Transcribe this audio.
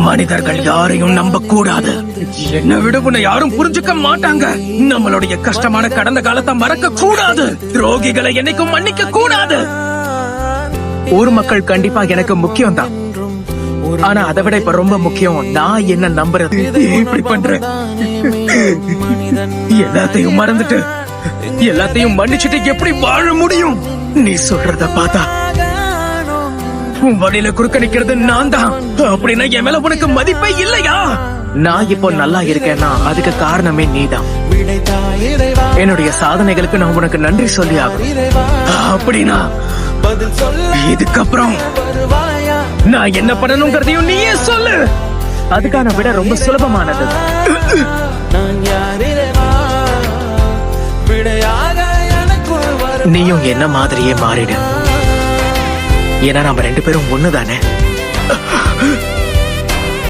மனிதர்கள் யாரையும் நம்ப கூடாது. என்ன விட உன்னை யாரும் புரிஞ்சுக்க மாட்டாங்க. நம்மளுடைய கஷ்டமான கடந்த காலத்தை மறக்க கூடாது. துரோகிகளை என்னைக்கும் மன்னிக்க கூடாது. ஊர் மக்கள் கண்டிப்பா எனக்கு முக்கியம் தான். ஆனா அதை விட இப்ப ரொம்ப முக்கியம் நான் என்ன நம்புறது. இப்படி பண்றேன், எல்லாத்தையும் மறந்துட்டு எல்லாத்தையும் மன்னிச்சுட்டு எப்படி வாழ முடியும்? நீ சொல்றத பார்த்தா உன் வழியில குறுக்க நிக்கிறது நான் தான். அப்படின்னா என் மேல உனக்கு மதிப்பே இல்லையா? நான் இப்போ நல்லா இருக்கேன்னா அதுக்கு காரணமே நீதான். என்னுடைய சாதனைகளுக்கு நான் உனக்கு நன்றி சொல்லி ஆகும். அப்படின்னா இதுக்கப்புறம் நான் என்ன பண்ணணுங்கிறதையும் நீயே சொல்லு. அதுக்கான விட ரொம்ப சுலபமானது. நீயும் என்ன மாதிரியே மாறிடு. ஏன்னா நாம 2 பேரும் ஒண்ணுதானே.